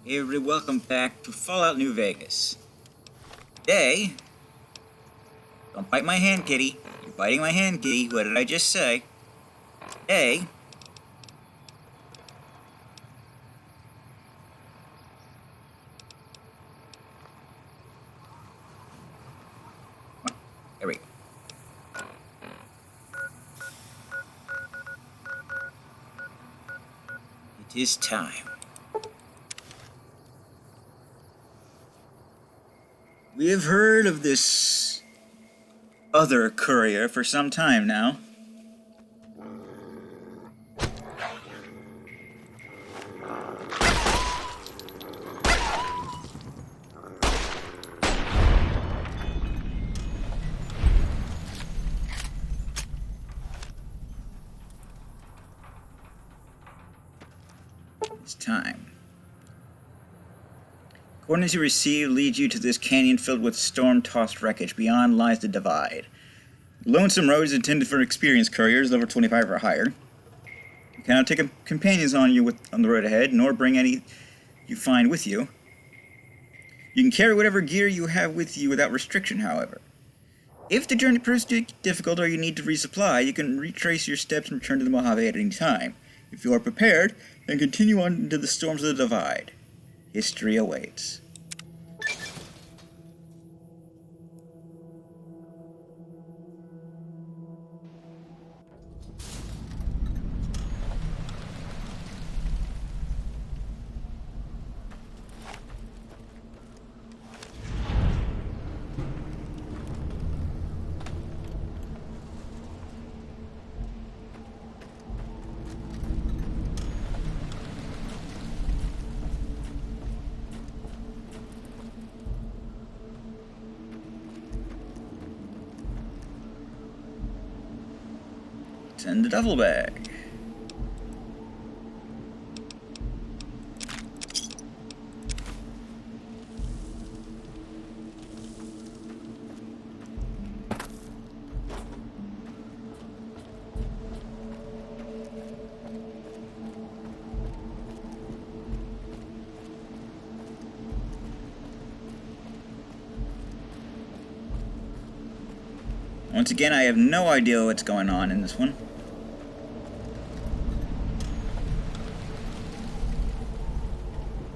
Hey everybody, welcome back to Fallout New Vegas. Today, don't bite my hand, kitty. You're biting my hand, kitty. What did I just say? Today, there we go. It is time. We have heard of this other courier for some time now. It's time. Coordinates you receive lead you to this canyon filled with storm-tossed wreckage. Beyond lies the divide. Lonesome Road is intended for experienced couriers, level 25 or higher. You cannot take companions on the road ahead, nor bring any you find with you. You can carry whatever gear you have with you without restriction, however. If the journey proves difficult or you need to resupply, you can retrace your steps and return to the Mojave at any time. If you are prepared, then continue on into the storms of the divide. History awaits. Send the duffel bag. Once again, I have no idea what's going on in this one.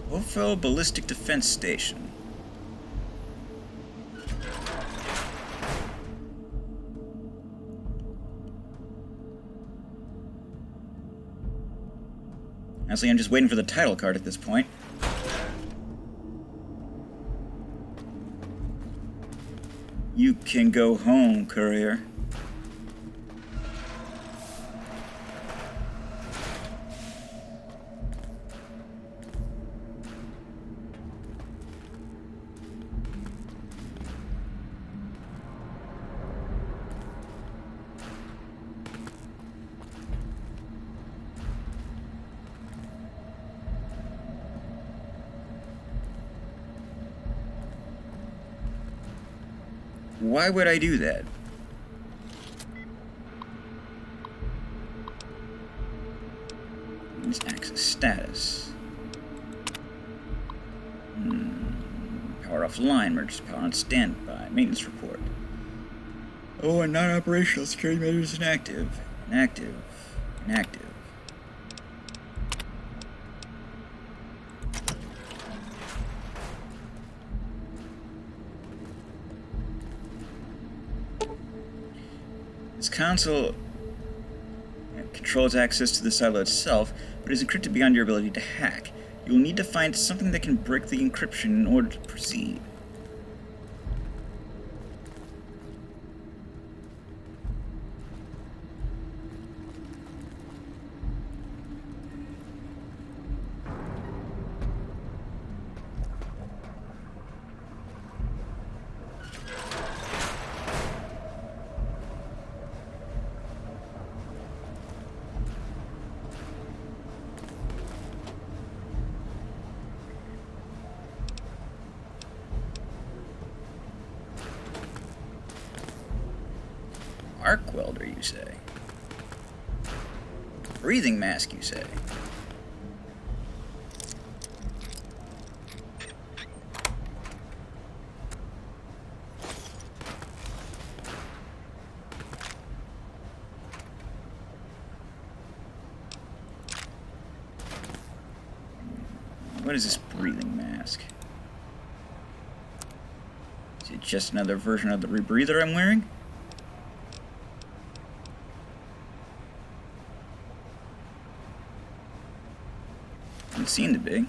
Hopeful Ballistic Defense Station. Honestly, I'm just waiting for the title card at this point. You can go home, courier. Why would I do that? Use access status. Power offline, emergency power on standby, maintenance report. Oh, and non-operational security measures inactive. Inactive. This console controls access to the silo itself, but is encrypted beyond your ability to hack. You will need to find something that can break the encryption in order to proceed. Arc welder, you say? Breathing mask, you say? What is this breathing mask? Is it just another version of the rebreather I'm wearing? Doesn't seem to be.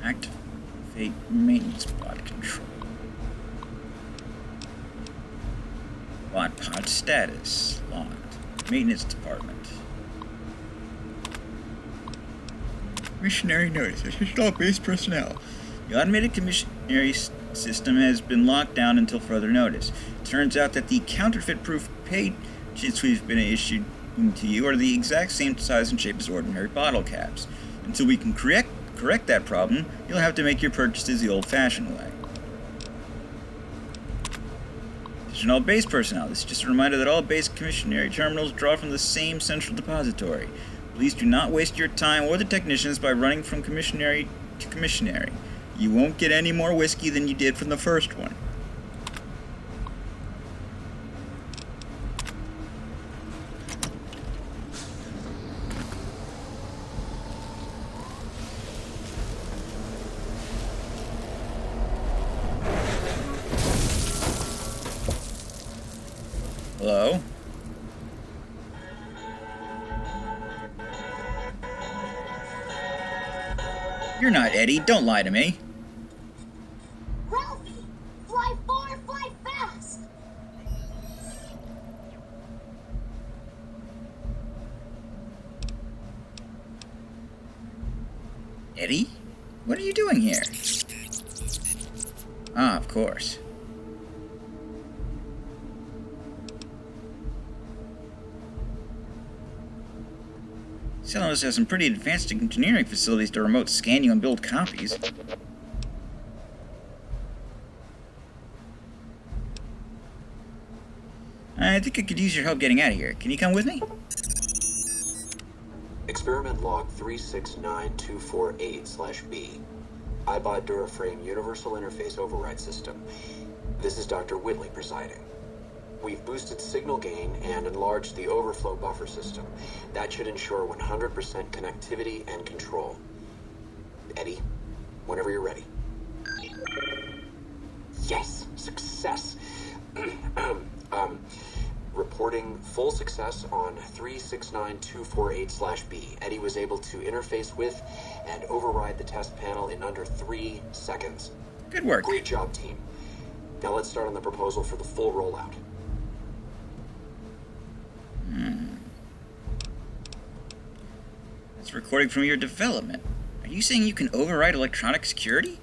Activate maintenance pod control. Pod status locked. Maintenance department. Missionary notice. Install base personnel. The automated commissionary system has been locked down until further notice. It turns out that the counterfeit-proof pages we've been issued to you are the exact same size and shape as ordinary bottle caps. Until we can correct that problem, you'll have to make your purchases the old-fashioned way. Attention all base personnel. This is just a reminder that all base commissionary terminals draw from the same central depository. Please do not waste your time or the technicians by running from commissionary to commissionary. You won't get any more whiskey than you did from the first one. Hello? You're not Eddie. Don't lie to me. Ralphie! Fly far, fly fast! Eddie? What are you doing here? Ah, of course. Celos has some pretty advanced engineering facilities to remote scan you and build copies. I think I could use your help getting out of here. Can you come with me? Experiment log 369248/B. iBot Duraframe Universal Interface Override System. This is Dr. Whitley presiding. We've boosted signal gain and enlarged the overflow buffer system. That should ensure 100% connectivity and control. Eddie, whenever you're ready. Yes, success. Reporting full success on 369248/B. Eddie was able to interface with and override the test panel in under 3 seconds. Good work. Great job, team. Now let's start on the proposal for the full rollout. That's a recording from your development. Are you saying you can override electronic security?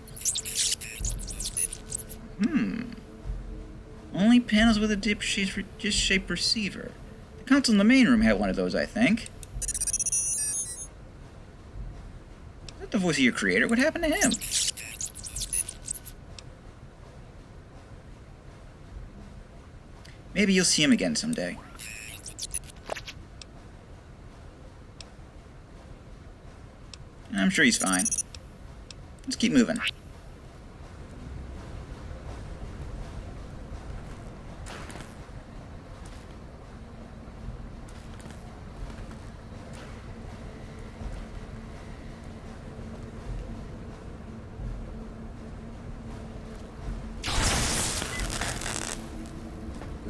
Only panels with a disc-shaped receiver. The console in the main room had one of those, I think. Is that the voice of your creator? What happened to him? Maybe you'll see him again someday. I'm sure he's fine. Let's keep moving.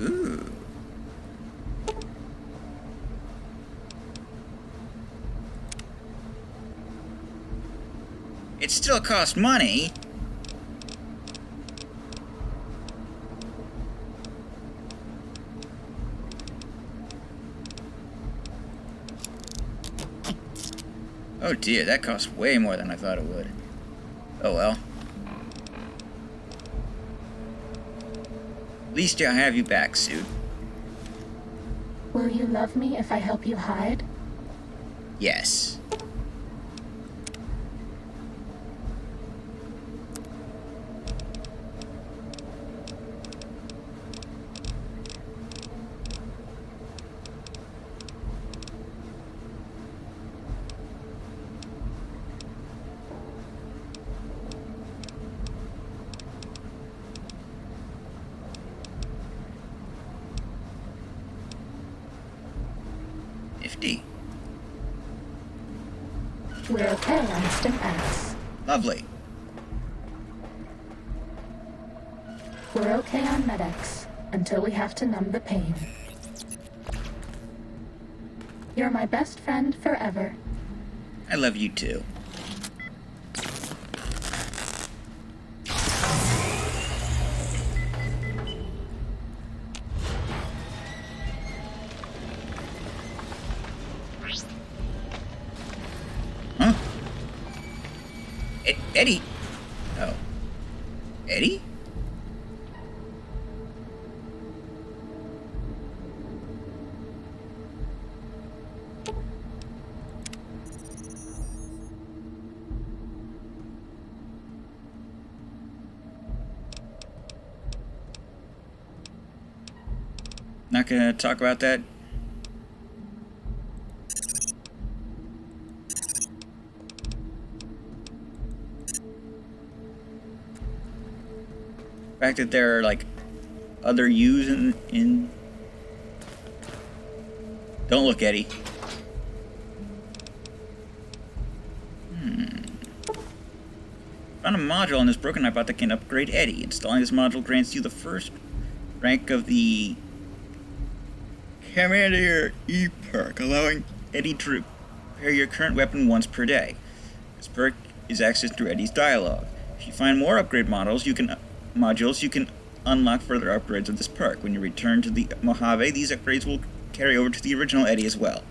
Ooh. It still costs money. Oh dear, that costs way more than I thought it would. Oh well. At least I'll have you back, suit. Will you love me if I help you hide? Yes. empty. We're okay on Stim X. Lovely. We're okay on Med-X until we have to numb the pain. You're my best friend forever. I love you too. Huh? Eddie? Oh. Eddie? Not gonna talk about that. The fact that there are like other U's in Don't look, Eddie. Found a module on this broken iBot that can upgrade Eddie. Installing this module grants you the first rank of the Commander E perk, allowing Eddie to repair your current weapon once per day. This perk is accessed through Eddie's dialogue. If you find more upgrade modules, you can unlock further upgrades of this perk. When you return to the Mojave, these upgrades will carry over to the original Eddie as well.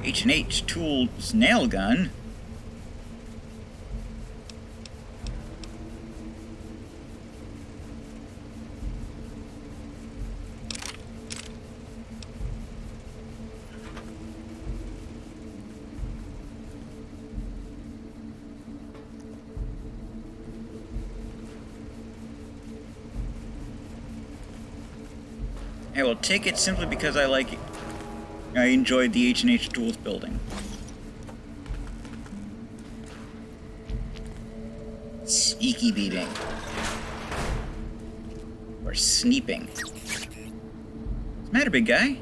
H&H Tools nail gun. I will take it simply because I like it. I enjoyed the H&H Tools building. Sneaky beating. Or sneeping. What's the matter, big guy?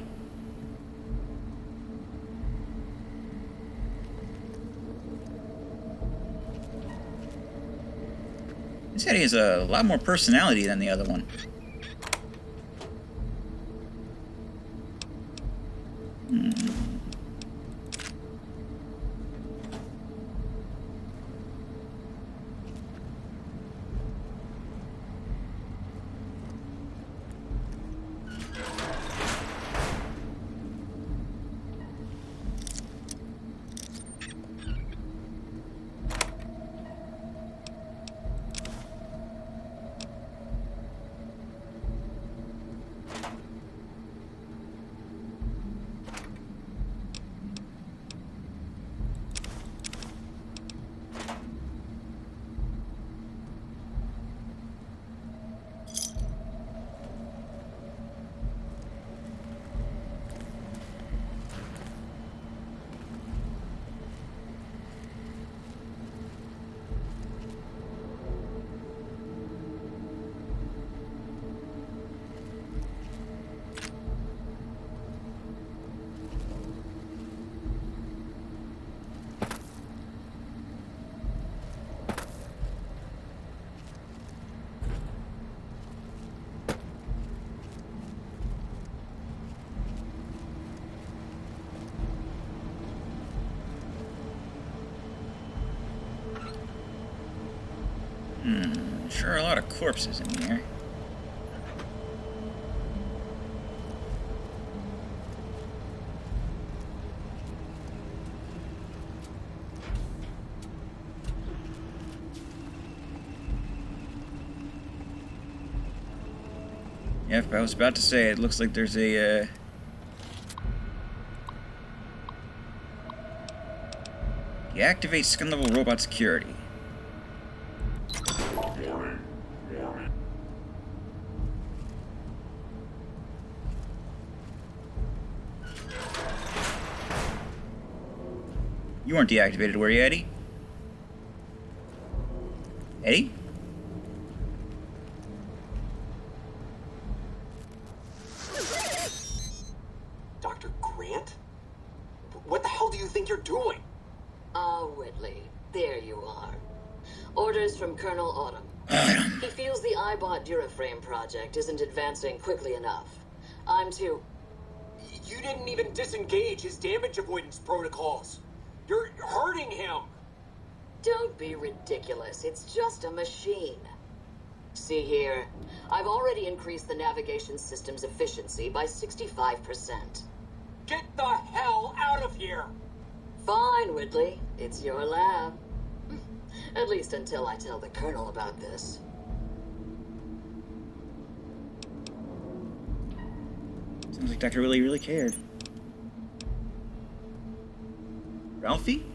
This Eddie has a lot more personality than the other one. Sure are a lot of corpses in here. Yep, I was about to say, it looks like there's a, deactivate skin-level robot security. You weren't deactivated, were you, Eddie? Eddie? Dr. Grant? What the hell do you think you're doing? Ah, Whitley. There you are. Orders from Colonel Autumn. He feels the iBot Duraframe project isn't advancing quickly enough. I'm to... You didn't even disengage his damage avoidance protocols. You're hurting him. Don't be ridiculous. It's just a machine. See here. I've already increased the navigation system's efficiency by 65%. Get the hell out of here! Fine, Whitley. It's your lab. At least until I tell the Colonel about this. Sounds like Dr. Willie really cared. Ralphie?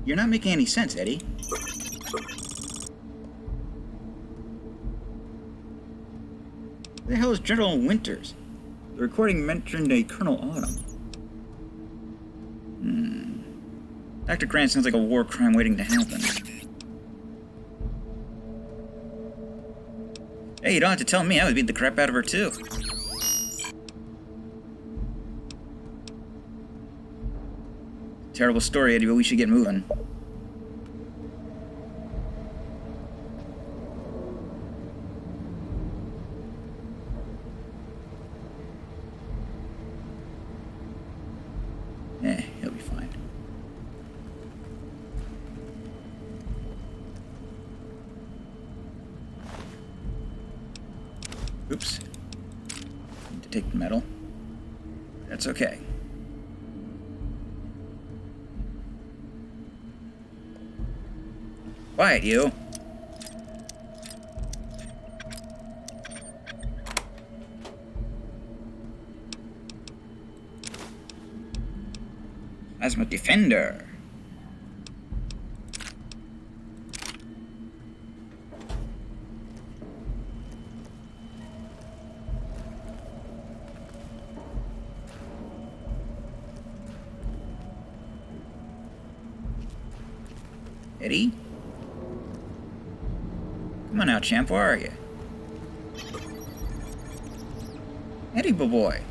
You're not making any sense, Eddie. Who the hell is General Winters? The recording mentioned a Colonel Autumn. Dr. Grant sounds like a war crime waiting to happen. Hey, you don't have to tell me. I would beat the crap out of her, too. Terrible story, Eddie, but we should get moving. He'll be fine. Oops. Need to take the medal. That's okay. Quiet, you. Plasma Defender. Eddie? Come on now, champ, where are you? Eddie, boy.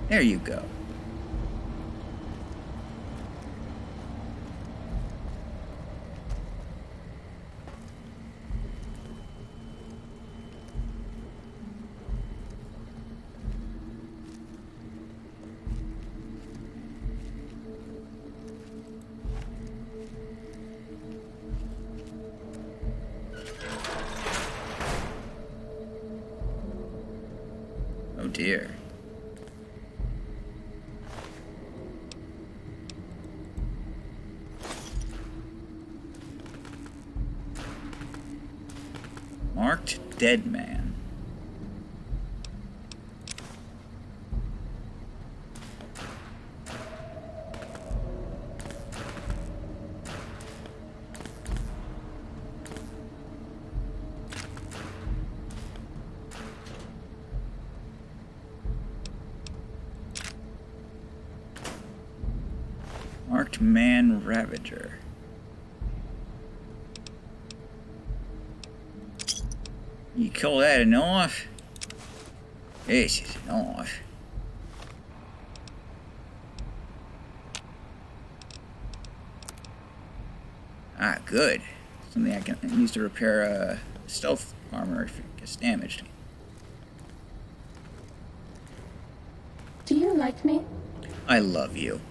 There you go. Oh dear. Marked dead man. Marked man ravager. You call that an off? This is an off. Ah, good. Something I can use to repair stealth armor if it gets damaged. Do you like me? I love you.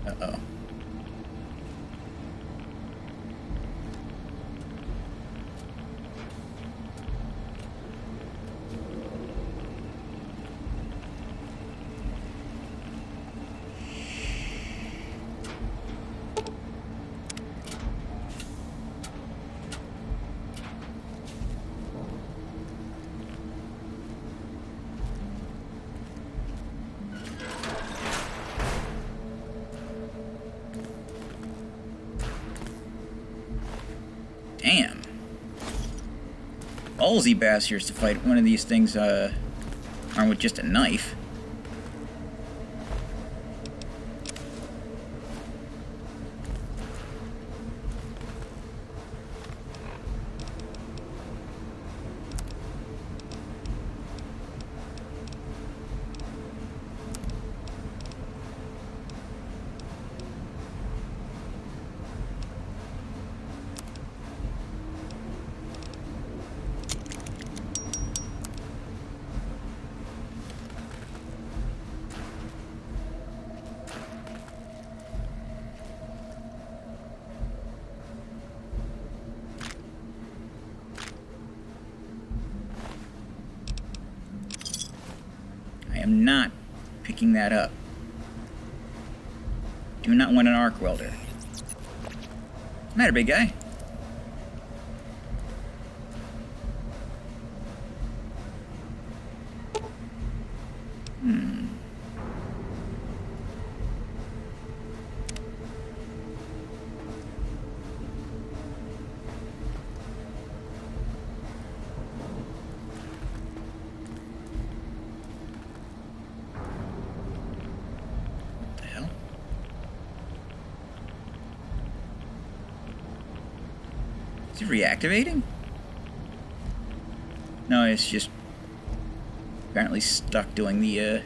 Uh-oh. ballsy bastards to fight one of these things armed with just a knife. I am not picking that up. Do not want an arc welder. What's the matter, big guy? What the hell? Is he reactivating? No, it's just apparently stuck doing the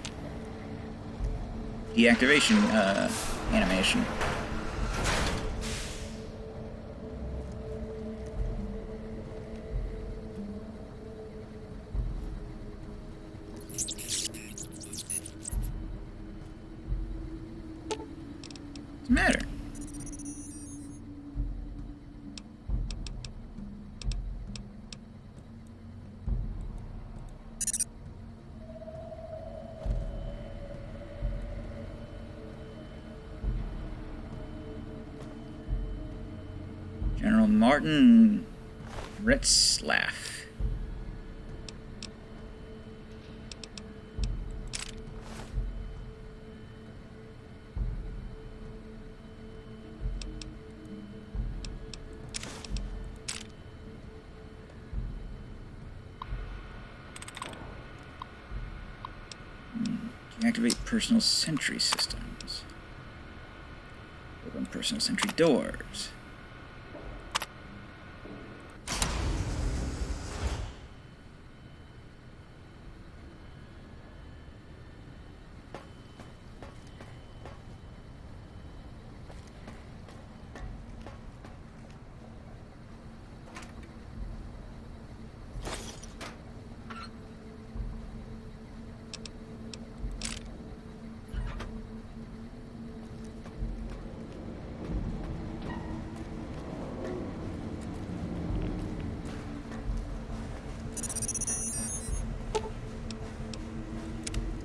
deactivation animation. What's the matter? General Martin Retzlaff. Deactivate personal sentry systems. Open personal sentry doors.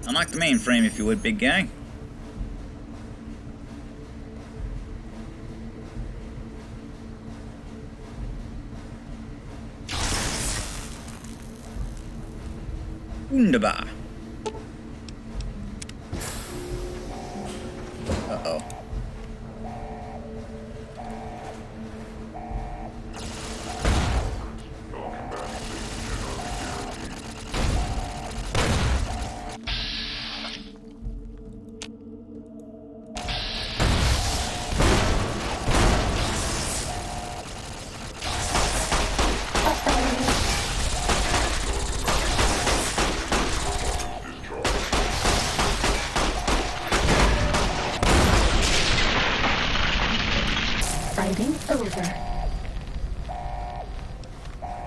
Unlock the mainframe if you would, big guy. Wunderbar. Uh-oh. Fighting over.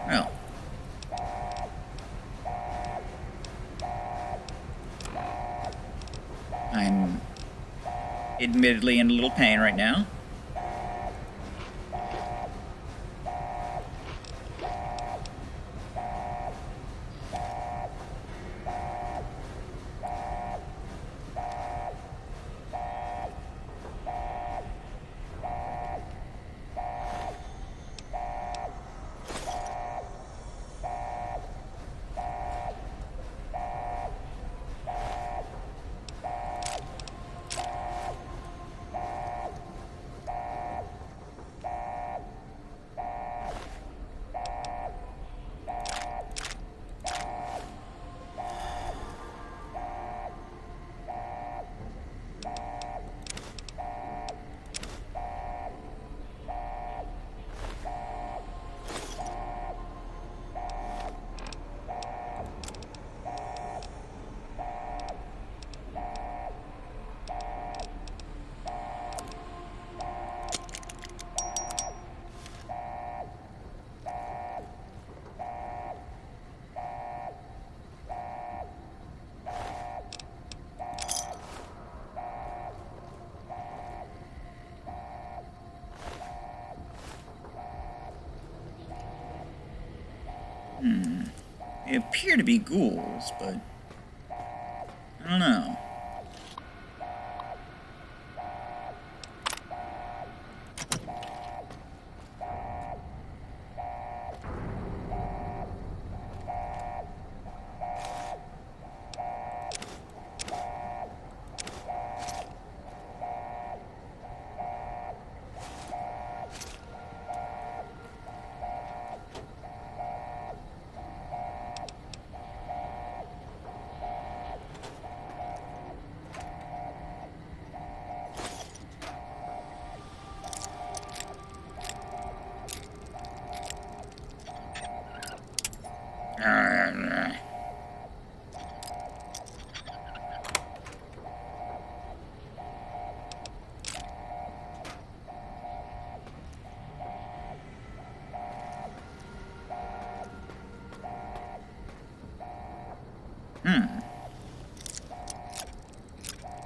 Well. I'm admittedly in a little pain right now. They appear to be ghouls, but I don't know.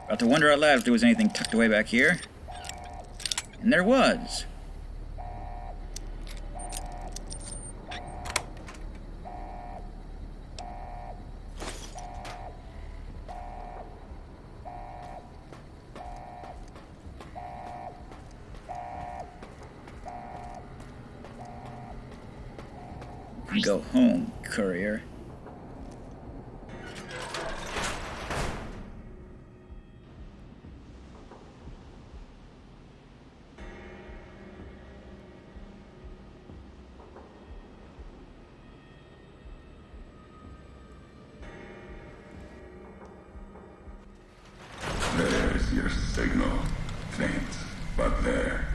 About to wonder out loud if there was anything tucked away back here. And there was. Go home, courier. There's your signal. Faint, but there.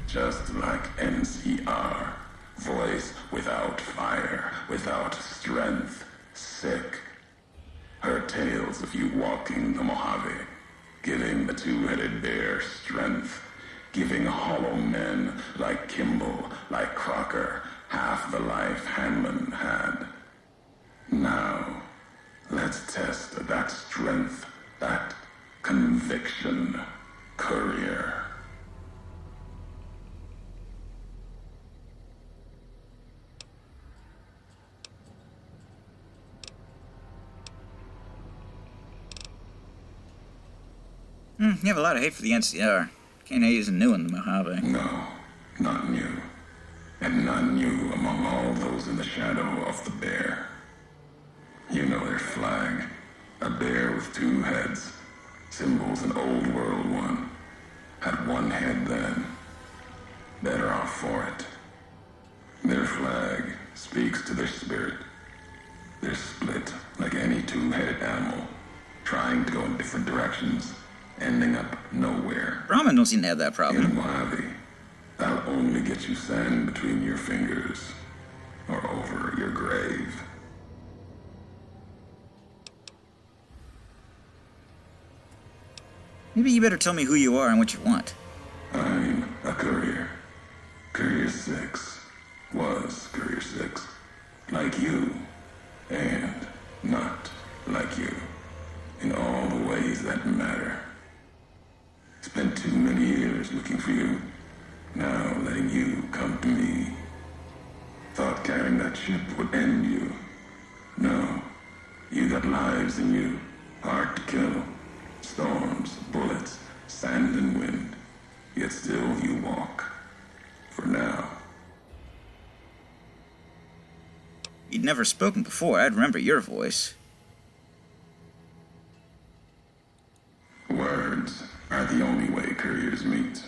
Just like NCR. Voice without fire, without strength. Sick. Her tales of you walking the Mojave. Giving the two-headed bear strength. Giving hollow men like Kimball, like Crocker, half the life Hanman had. Now, let's test that strength, that conviction, courier. You have a lot of hate for the NCR. MKII isn't new in the Mojave. No, not new. And not new among all those in the shadow of the bear. You know their flag. A bear with two heads. Symbols an old world one. Had one head then. Better off for it. Their flag speaks to their spirit. They're split like any two-headed animal. Trying to go in different directions. Ending up nowhere. Brahmin don't seem to have that In problem. Mojave, that'll only get you sand between your fingers. Or over your grave. Maybe you better tell me who you are and what you want. I'm a courier. Courier 6. Was Courier 6. Like you. And not like you. In all the ways that matter. Spent too many years looking for you. Now letting you come to me. Thought carrying that ship would end you. No. You got lives in you. Hard to kill. Storms, bullets, sand and wind. Yet still you walk. For now. You'd never spoken before. I'd remember your voice. Words are the only way couriers meet.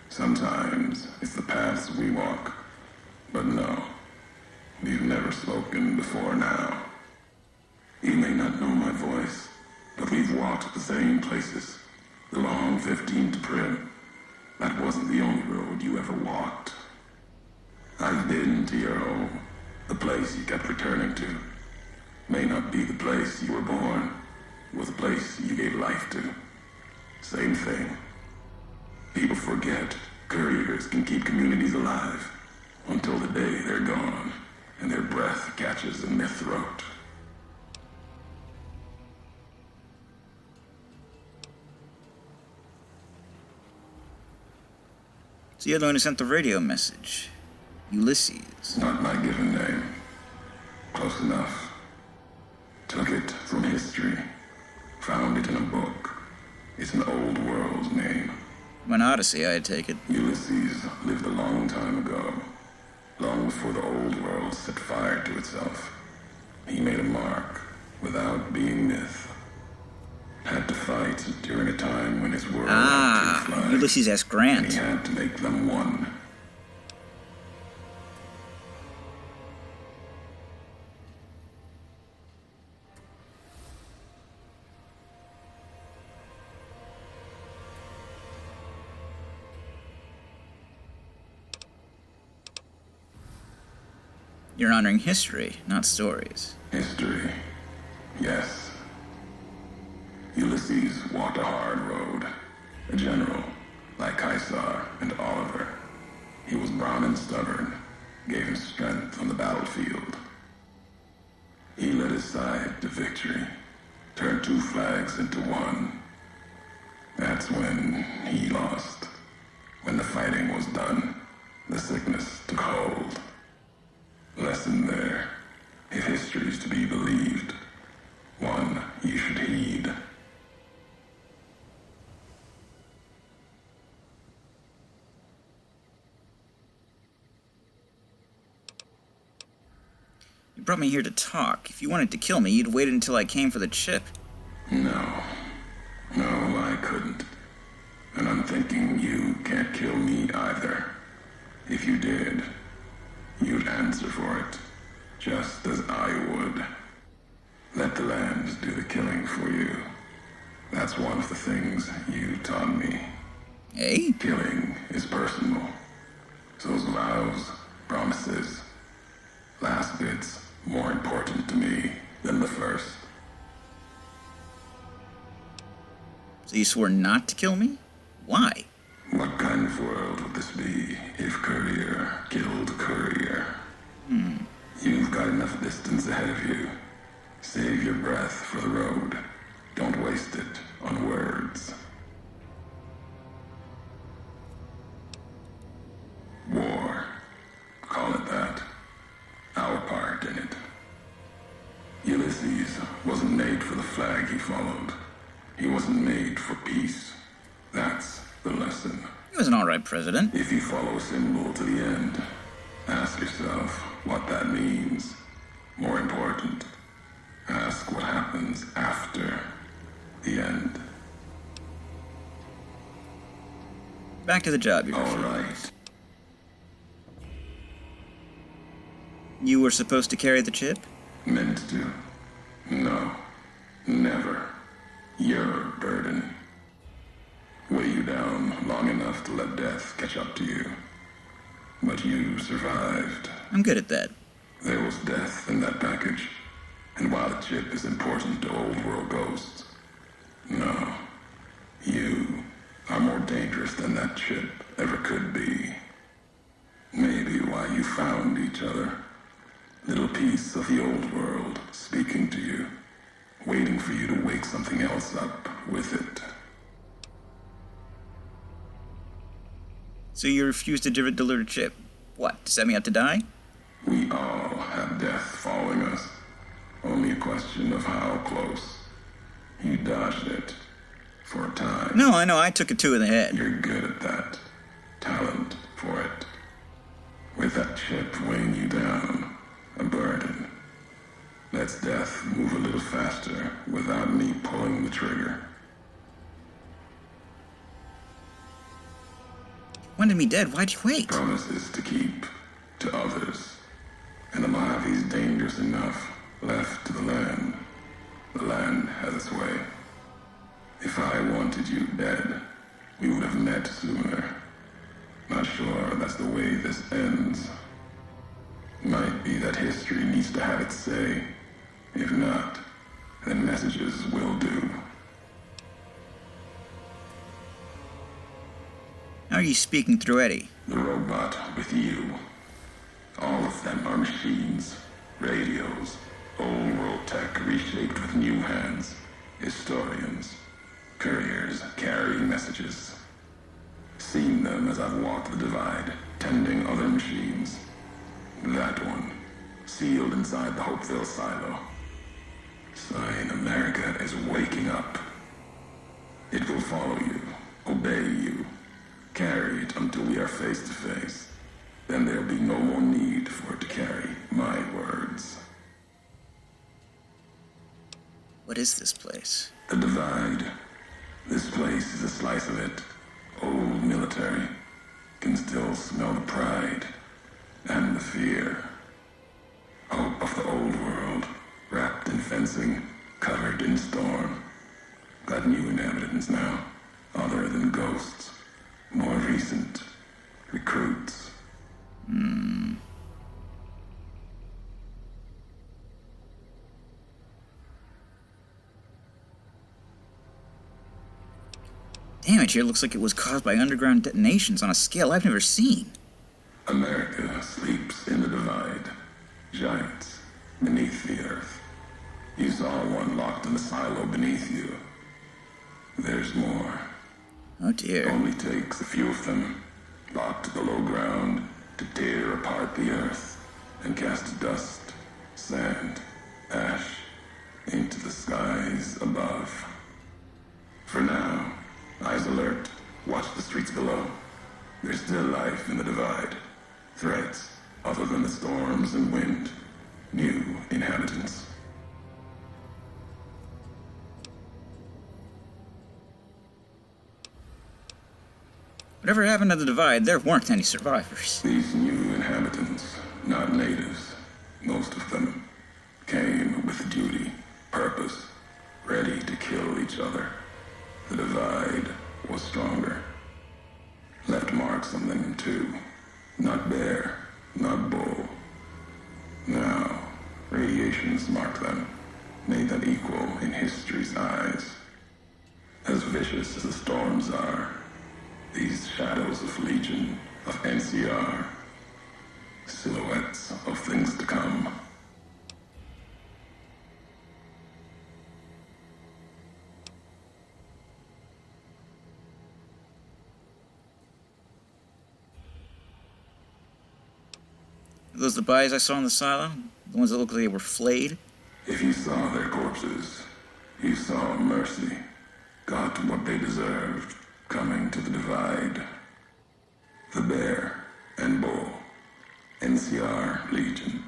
Sometimes it's the paths we walk. But no, we've never spoken before now. You may not know my voice, but we've walked the same places. The long 15 to Prim. That wasn't the only road you ever walked. I've been to your home, the place you kept returning to. May not be the place you were born, was the place you gave life to. Same thing. People forget couriers can keep communities alive until the day they're gone and their breath catches in their throat. So you're the one who sent the radio message. Ulysses. Not my given name. Close enough. Took it from history. Found it in a book. It's an old world name. An Odyssey, I take it. Ulysses lived a long time ago. Long before the old world set fire to itself. He made a mark without being myth. Had to fight during a time when his world had two flags. Ulysses S. And Grant. he had to make them one. You're honoring history, not stories. History. Yes. Ulysses walked a hard road. A general, like Caesar and Oliver. He was brown and stubborn, gave him strength on the battlefield. He led his side to victory, turned two flags into one. That's when he lost. When the fighting was done, the sickness took hold. Lesson there. If history's to be believed, one you should heed. You brought me here to talk. If you wanted to kill me, you'd waited until I came for the chip. No. No, I couldn't. And I'm thinking you can't kill me either. If you did, you'd answer for it, just as I would. Let the land do the killing for you. That's one of the things you taught me. Eh? Killing is personal. So's vows, promises. Last bit's more important to me than the first. So you swore not to kill me? Why? What kind of world would this be if courier killed courier? You've got enough distance ahead of you. Save your breath for the road. Don't waste it on words. War. Call it that. Our part in it. Ulysses wasn't made for the flag he followed. He wasn't made for peace. That's the lesson. He was an alright president. If you follow a symbol to the end, ask yourself what that means. More important, ask what happens after the end. Back to the job, you All right. You were supposed to carry the chip? Meant to. No. Never. Your burden. Weigh you down long enough to let death catch up to you. But you survived. I'm good at that. There was death in that package. And while the chip is important to old world ghosts, no. You are more dangerous than that chip ever could be. Maybe why you found each other. Little piece of the old world speaking to you, waiting for you to wake something else up with it. So you refused to deliver the chip. What, to set me up to die? We all have death following us. Only a question of how close. You dodged it. For a time. No, I know, I took it two in the head. You're good at that. Talent for it. With that chip weighing you down, a burden. Lets death move a little faster without me pulling the trigger. Wanted me dead, why'd you wait? Promises to keep to others. And alive he's dangerous enough. Left to the land. The land has its way. If I wanted you dead, we would have met sooner. Not sure that's the way this ends. Might be that history needs to have its say. If not, then messages will do. How are you speaking through Eddie? The robot with you. All of them are machines, radios, old world tech reshaped with new hands, historians, couriers carrying messages. Seen them as I've walked the divide, tending other machines. That one, sealed inside the Hopeville silo. Sign America is waking up. It will follow you, obey you, carry it until we are face to face. Then there'll be no more need for it to carry my words. What is this place? The Divide. This place is a slice of it. Old military. Can still smell the pride and the fear. Hope of the old world, wrapped in fencing, covered in storm. Got new inhabitants now, other than ghosts. More recent. Recruits. Damage here looks like it was caused by underground detonations on a scale I've never seen. America sleeps in the Divide. Giants beneath the earth. You saw one locked in the silo beneath you. There's more. Oh dear. Only takes a few of them, locked below ground, to tear apart the earth and cast dust, sand, ash into the skies above. For now, eyes alert, watch the streets below. There's still life in the Divide. Threats, other than the storms and wind. New inhabitants. Whatever happened to the Divide, there weren't any survivors. These new inhabitants, not natives, most of them, came with duty, purpose, ready to kill each other. The Divide was stronger. Left marks on them too. Not bear, not bull. Now, radiations mark them, made them equal in history's eyes. As vicious as the storms are, these shadows of Legion, of NCR, silhouettes of things to come. Are those the bodies I saw in the silo? The ones that looked like they were flayed? If you saw their corpses, you saw mercy, got what they deserved, coming to the Divide. The Bear and Bull, NCR Legion,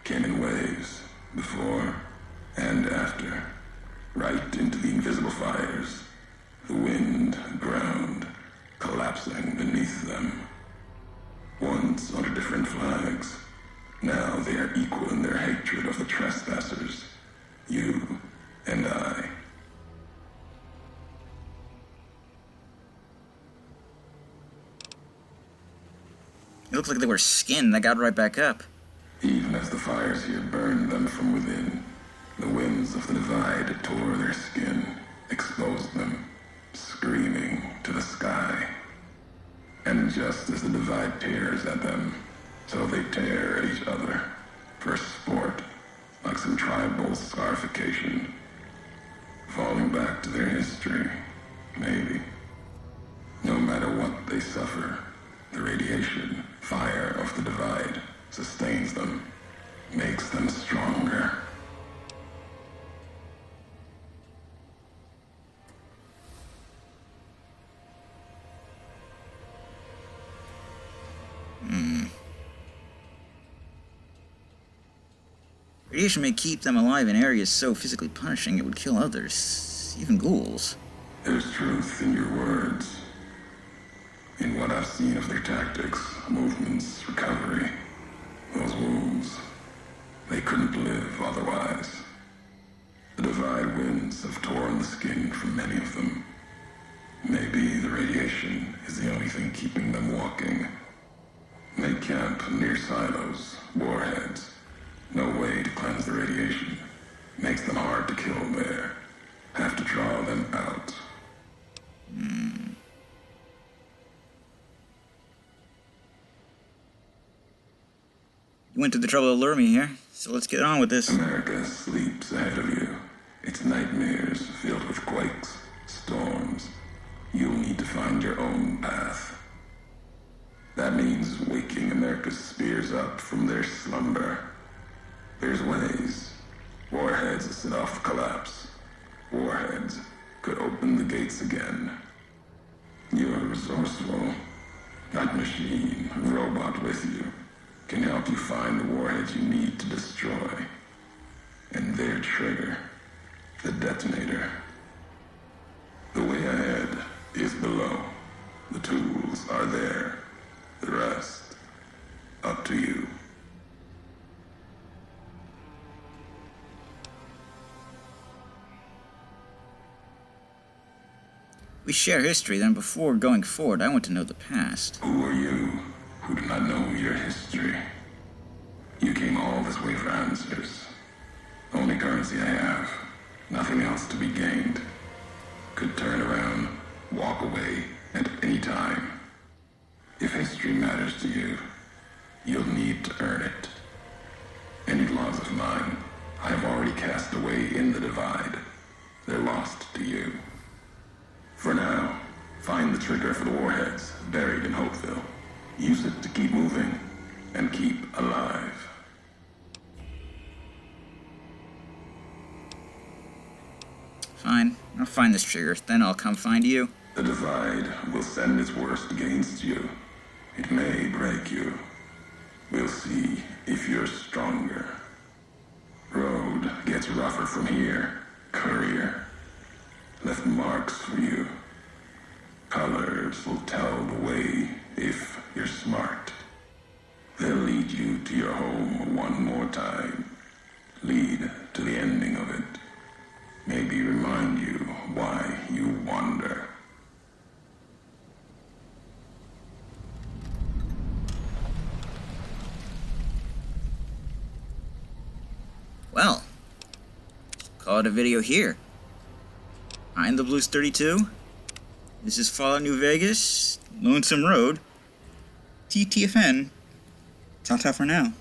came in waves, before and after, right into the invisible fires, the wind, ground, collapsing beneath them. Once under different flags, now they are equal in their hatred of the trespassers, you and I. It looked like they were skin that got right back up. Even as the fires here burned them from within, the winds of the Divide tore their skin, exposed them, screaming to the sky. And just as the Divide tears at them, so they tear at each other, for sport, like some tribal scarification. Falling back to their history, maybe. No matter what they suffer, the radiation, fire of the Divide sustains them, makes them stronger. Radiation may keep them alive in areas so physically punishing it would kill others, even ghouls. There's truth in your words. In what I've seen of their tactics, movements, recovery. Those wounds, they couldn't live otherwise. The Divide winds have torn the skin from many of them. Maybe the radiation is the only thing keeping them walking. They camp near silos, warheads. No way to cleanse the radiation. Makes them hard to kill there. Have to draw them out. You went to the trouble to lure me here, so let's get on with this. America sleeps ahead of you. Its nightmares filled with quakes, storms. You'll need to find your own path. That means waking America's spears up from their slumber. There's ways. Warheads set off collapse. Warheads could open the gates again. You're resourceful. That machine, robot with you, can help you find the warheads you need to destroy. And their trigger, the detonator. The way ahead is below. The tools are there. The rest, up to you. We share history, then before going forward, I want to know the past. Who are you who do not know your history? You came all this way for answers. Only currency I have. Nothing else to be gained. Could turn around, walk away at any time. If history matters to you, you'll need to earn it. Any laws of mine, I have already cast away in the divide. They're lost to you. For now, find the trigger for the warheads buried in Hopeville. Use it to keep moving and keep alive. Fine, I'll find this trigger, then I'll come find you. The divide will send its worst against you. It may break you. We'll see if you're stronger. Road gets rougher from here. Courier left marks for you. Colors will tell the way if you're smart. They'll lead you to your home one more time. Lead to the ending of it. Maybe remind you why you wander. Well, call it a video here. I'm the Blues 32. This is Fallout New Vegas, Lonesome Road, TTFN. Ta-ta for now.